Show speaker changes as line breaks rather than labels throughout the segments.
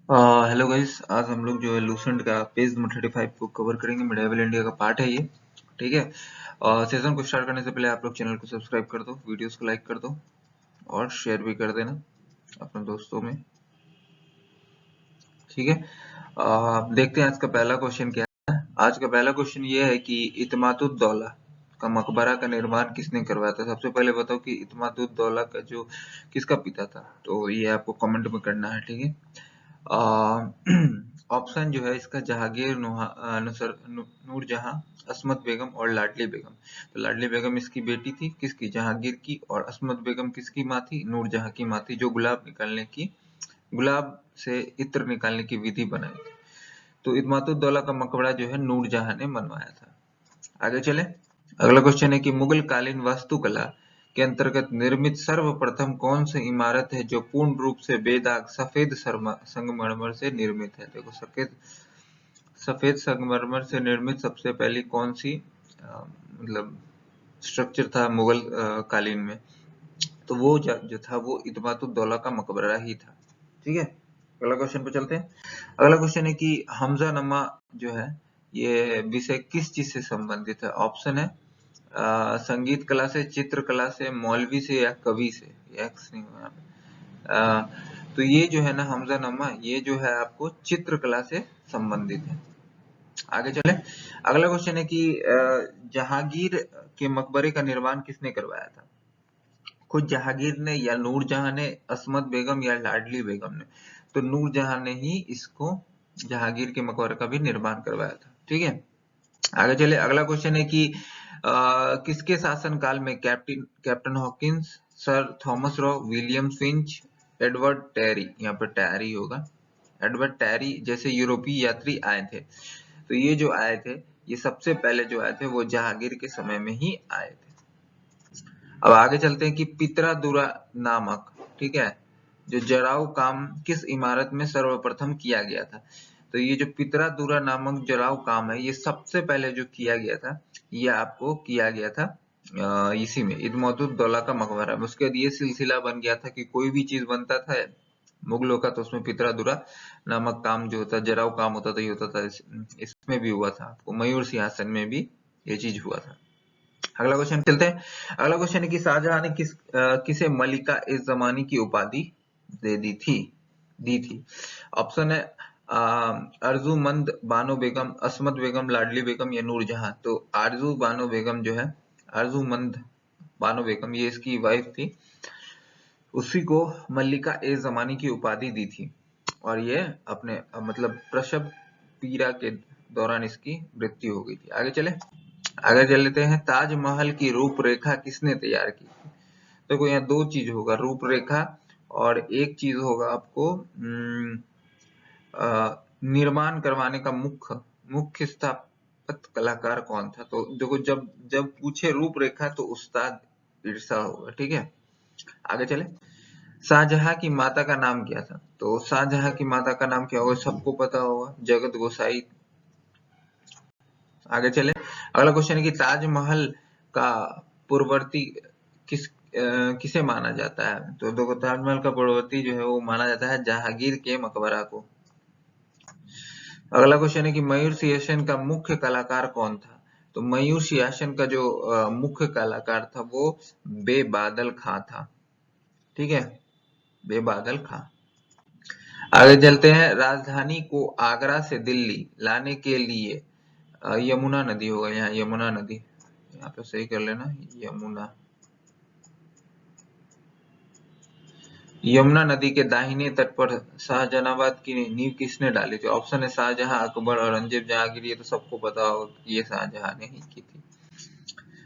Hello guys, आज हम लोग जो है लूसेंट का पेज 35 को कवर करेंगे। मिडाइवल इंडिया का पार्ट है ये। ठीक है। सेशन को स्टार्ट करने से पहले आप लोग चैनल को सब्सक्राइब कर दो, वीडियोस को लाइक कर दो और शेयर भी कर देना अपने दोस्तों में। ठीक है। देखते हैं आज का पहला क्वेश्चन क्या है। आज का पहला क्वेश्चन ये है कि इत्मादुद्दौला का मकबरा का निर्माण किसने करवाया था। सबसे पहले बताओ कि इत्मादुद्दौला का जो किसका पिता था, तो ये आपको कमेंट में करना है। ठीक है। ऑप्शन जो है इसका जहांगीर, नूरजहां, अस्मत बेगम और लाडली बेगम। तो लाडली बेगम इसकी बेटी थी, किसकी, जहांगीर की, और अस्मत बेगम किसकी माँ थी, नूरजहां की माँ थी, जो गुलाब से इत्र निकालने की विधि बनाई थी। तो इत्मादुद्दौला का मकबरा जो है नूरजहां ने बनवाया था। आगे चले। अगला क्वेश्चन है कि मुगल कालीन वास्तुकला के अंतर्गत निर्मित सर्वप्रथम कौन सी इमारत है जो पूर्ण रूप से बेदाग सफेद संगमरमर से निर्मित है। देखो, सफेद संगमरमर से निर्मित सबसे पहली कौन सी मतलब स्ट्रक्चर था मुगल कालीन में, तो वो जो था वो इत्मादुद्दौला का मकबरा ही था। ठीक है। अगला क्वेश्चन पे चलते हैं। अगला क्वेश्चन है कि हमजानमा जो है ये विषय किस चीज से संबंधित है। ऑप्शन है संगीत कला से, चित्रकला से, मौलवी से या कवि से। एक्स नहीं हुआ यहाँ पे। तो ये जो है ना हमजानमा, ये जो है आपको चित्रकला से संबंधित है। आगे चले। अगला क्वेश्चन है कि जहांगीर के मकबरे का निर्माण किसने करवाया था। खुद जहांगीर ने या नूरजहां ने, अस्मत बेगम या लाडली बेगम ने। तो नूरजहां ने ही इसको जहांगीर के मकबरे का भी निर्माण करवाया था। ठीक है। आगे चले। अगला क्वेश्चन है कि किसके शासनकाल में captain Hawkins, sir Thomas Roe, William Finch, Edward Terry, यहाँ पे टैरी होगा, एडवर्ड टेरी जैसे यूरोपीय यात्री आए थे। तो ये जो आए थे, ये सबसे पहले जो आए थे वो जहांगीर के समय में ही आए थे। अब आगे चलते हैं कि पितरादुरा नामक, ठीक है, जो जराव काम किस इमारत में सर्वप्रथम किया गया था। तो ये जो पितरादुरा नामक जराव काम है, ये सबसे पहले जो किया गया था, ये आपको किया गया था इसी में, इत्मादुद्दौला का मकबरा। उसके बाद ये सिलसिला बन गया था कि कोई भी चीज बनता था मुगलों का, तो उसमें पितरादुरा नामक काम जो होता, जराव काम होता था, ये होता था। इसमें भी हुआ था, आपको मयूर सिंहासन में भी ये चीज हुआ था। अगला क्वेश्चन चलते हैं। अगला क्वेश्चन है कि शाहजहां ने किसे मलिका इस जमानी की उपाधि दे दी थी। ऑप्शन है अर्जुमंद बानो बेगम, अस्मत बेगम, लाडली बेगम या नूरजहां। तो आरजू बानो बेगम जो है, अर्जुमंद बानो बेगम, ये इसकी वाइफ थी, उसी को मल्लिका ए जमानी की उपाधि दी थी। और ये अपने मतलब प्रसव पीड़ा के दौरान इसकी मृत्यु हो गई थी। आगे चले। आगे चल लेते हैं। ताजमहल की रूपरेखा किसने तैयार की थी। देखो, यहाँ दो चीज होगा, रूपरेखा, और एक चीज होगा आपको निर्माण करवाने का मुख्य स्थापत्य कलाकार कौन था। तो देखो, जब जब पूछे रूपरेखा तो उस्ताद ईर्षा होगा। ठीक है। आगे चले। शाहजहां की माता का नाम क्या था। तो शाहजहां की माता का नाम क्या होगा, सबको पता होगा, जगत गोसाई। आगे चले। अगला क्वेश्चन है कि ताजमहल का पूर्ववर्ती किसे माना जाता है। तो देखो, ताजमहल का पूर्ववर्ती जो है वो माना जाता है जहांगीर के मकबरा को। अगला क्वेश्चन है कि मयूर सिंहासन का मुख्य कलाकार कौन था। तो मयूर सिंहासन का जो मुख्य कलाकार था वो बेबादल खां था। ठीक है, बेबादल खां। आगे चलते हैं। राजधानी को आगरा से दिल्ली लाने के लिए यमुना नदी होगा, यहाँ यमुना नदी, यहाँ पे सही कर लेना, यमुना नदी के दाहिने तट पर शाहजहानाबाद की नींव किसने डाली थी। ऑप्शन है शाहजहां, अकबर, औरंगजेब, जहांगीर। ये तो सबको पता होगा कि ये शाहजहां ने ही की थी।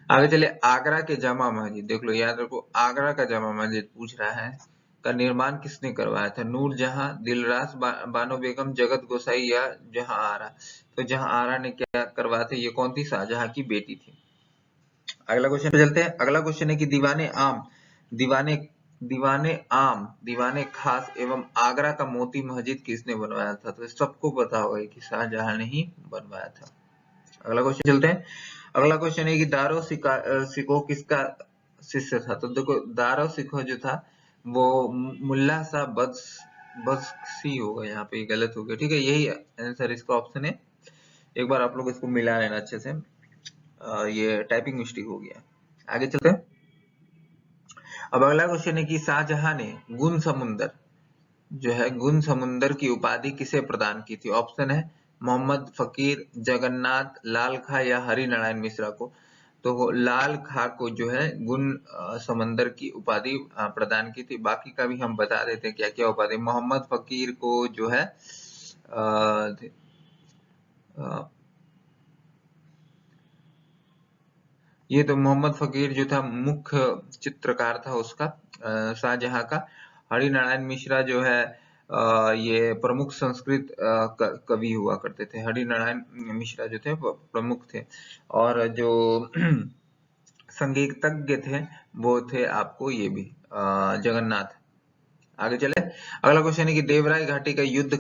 आगे चले। आगरा के जामा मस्जिद, देख लो, याद रखो, आगरा का जामा मस्जिद पूछ रहा है, का निर्माण किसने करवाया था। नूरजहां, दिलरास बानो बेगम, जगत गोसाई या जहां आरा। तो जहां आरा ने क्या करवाया था, ये कौन थी, शाहजहां की बेटी थी। अगला क्वेश्चन पे चलते हैं। अगला क्वेश्चन है कि दीवाने दीवाने खास एवं आगरा का मोती मस्जिद किसने बनवाया था। तो सबको पता होगा कि शाहजहां ने ही बनवाया था। अगला क्वेश्चन चलते हैं। अगला क्वेश्चन है कि दारो सिकोह किसका शिष्य था। तो देखो, दारो सिकोह जो था वो मुल्ला शाह बख्श बस सी होगा, यहाँ पे गलत हो गया। ठीक है, यही आंसर इसका ऑप्शन है। एक बार आप लोग इसको मिला लेना अच्छे से। ये टाइपिंग मिस्टेक हो गया। आगे चलते हैं। अब अगला क्वेश्चन है कि शाहजहां ने गुण समुंदर जो है गुण समुंदर की उपाधि किसे प्रदान की थी? ऑप्शन है मोहम्मद फकीर, जगन्नाथ, लाल खा या हरि नारायण मिश्रा को। तो लाल खा को जो है गुण समंदर की उपाधि प्रदान की थी। बाकी का भी हम बता देते हैं क्या क्या उपाधि। मोहम्मद फकीर को जो है ये तो मोहम्मद फकीर जो था मुख्य चित्रकार था उसका, शाहजहां का। हरि नारायण मिश्रा जो है ये प्रमुख संस्कृत कवि हुआ करते थे। हरि नारायण मिश्रा जो थे प्रमुख थे। और जो संगीतज्ञ थे वो थे आपको ये भी जगन्नाथ। आगे चले। अगला क्वेश्चन है कि देवराय घाटी का युद्ध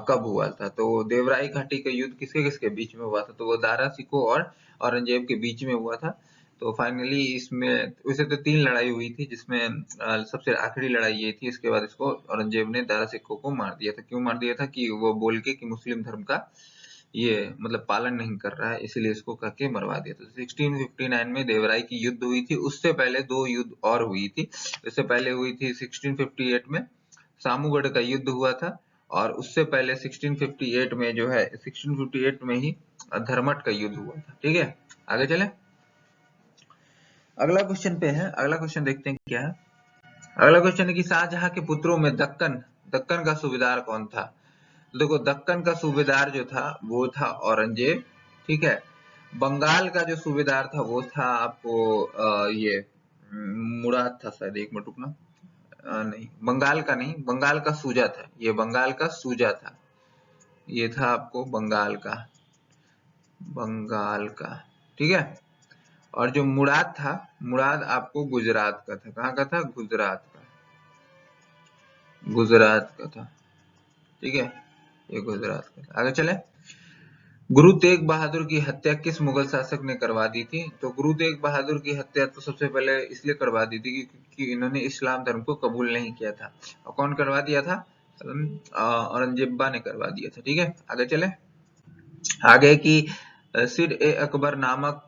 कब हुआ था? तो देवराय घाटी का युद्ध किसके किसके बीच में हुआ था? तो वो दारा सिकोह और औरंगजेब के बीच में हुआ था। तो फाइनली इसमें वैसे तो 3 लड़ाई हुई थी, जिसमें सबसे आखिरी लड़ाई ये थी। इसके बाद इसको औरंगजेब ने दारा सिकोह को मार दिया था। क्यों मार दिया था? कि वो बोल के कि मुस्लिम धर्म का ये मतलब पालन नहीं कर रहा है, इसीलिए इसको कह के मरवा दिया था। 1659 में देवराय की युद्ध हुई थी। उससे पहले 2 युद्ध और हुई थी। इससे पहले हुई थी 1658 में सामूगढ़ का युद्ध हुआ था। और उससे पहले 1658 में जो है 1658 में ही धर्मट का युद्ध हुआ था। ठीक है, आगे चले। अगला क्वेश्चन पे है। अगला क्वेश्चन देखते हैं क्या है। अगला क्वेश्चन है कि शाहजहां के पुत्रों में दक्कन दक्कन का सूबेदार कौन था? देखो, दक्कन का सूबेदार जो था वो था औरंगजेब। ठीक है। बंगाल का जो सूबेदार था वो था आपको ये मुराद था शायद। एक मिनट रुकना। नहीं, बंगाल का नहीं, बंगाल का सूजा था। ये बंगाल का सूजा था। ये था आपको बंगाल का। ठीक है। और जो मुराद था, मुराद आपको गुजरात का था। कहाँ का था? गुजरात का था। ठीक है, ये गुजरात का था। आगे चले। गुरु तेग बहादुर की हत्या किस मुगल शासक ने करवा दी थी? तो गुरु तेग बहादुर की हत्या तो सबसे पहले इसलिए करवा दी थी क्योंकि इन्होंने इस्लाम धर्म को कबूल नहीं किया था। और कौन करवा दिया था? औरंगजेबा ने करवा दिया था। ठीक है, आगे चले। आगे की सिर ए अकबर नामक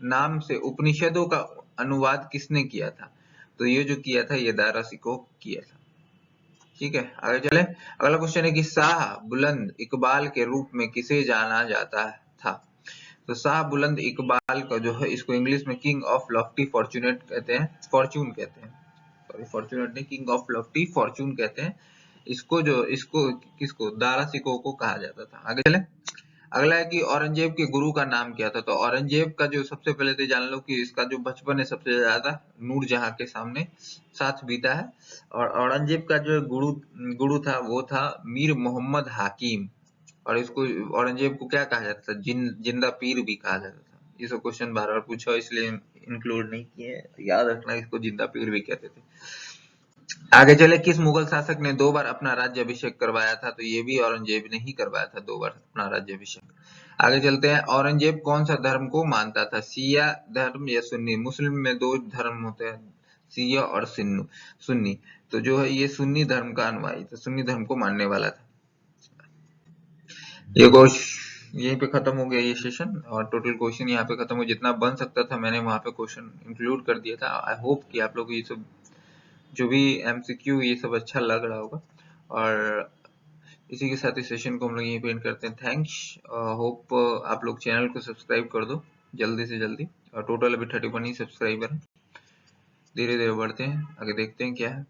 नाम से उपनिषदों का अनुवाद किसने किया था? तो ये जो किया था ये दारा सिकोह किया था। ठीक है, आगे चले। अगला क्वेश्चन है कि शाह बुलंद इकबाल के रूप में किसे जाना जाता था? तो शाह बुलंद इकबाल का जो है इसको इंग्लिश में किंग ऑफ लॉफ्टी फॉर्चूनेट कहते हैं, फॉर्चून कहते हैं। सॉरी, फॉर्चूनेट नहीं, किंग ऑफ लॉफ्टी फॉर्चून कहते हैं। इसको किसको? दारा सिकोह को कहा जाता था। आगे चले। अगला है कि औरंगजेब के गुरु का नाम क्या था? तो औरंगजेब का जो सबसे पहले तो जान लो कि इसका जो बचपन है सबसे ज्यादा नूरजहां के सामने साथ बीता है। और औरंगजेब का जो गुरु गुरु था वो था मीर मोहम्मद हाकिम। और इसको औरंगजेब को क्या कहा जाता था? जिंदा पीर भी कहा जाता था। ये सब क्वेश्चन बार बार पूछा इसलिए इंक्लूड नहीं किए। याद रखना, इसको जिंदा पीर भी कहते थे। आगे चले। किस मुगल शासक ने 2 बार अपना राज्याभिषेक करवाया था? तो ये भी औरंगजेब ने ही करवाया था 2 बार अपना राज्याभिषेक। आगे चलते हैं। औरंगजेब कौन सा धर्म को मानता था? शिया धर्म या सुन्नी? मुस्लिम में 2 धर्म होते हैं, शिया और सुन्नी। तो जो है ये सुन्नी धर्म का अनुयायी था, सुन्नी धर्म को मानने वाला था। ये क्वेश्चन यहीं पे खत्म हो गया ये सेशन। और टोटल क्वेश्चन यहाँ पे खत्म हो। जितना बन सकता था मैंने वहां पे क्वेश्चन इंक्लूड कर दिया था। आई होप कि आप लोग को ये सब जो भी एमसीक्यू ये सब अच्छा लग रहा होगा। और इसी के साथ इस सेशन को हम लोग यहीं पे एंड करते हैं। थैंक्स। होप आप लोग चैनल को सब्सक्राइब कर दो जल्दी से जल्दी। और टोटल अभी 31 ही सब्सक्राइबर है। धीरे धीरे बढ़ते हैं, आगे देखते हैं क्या है।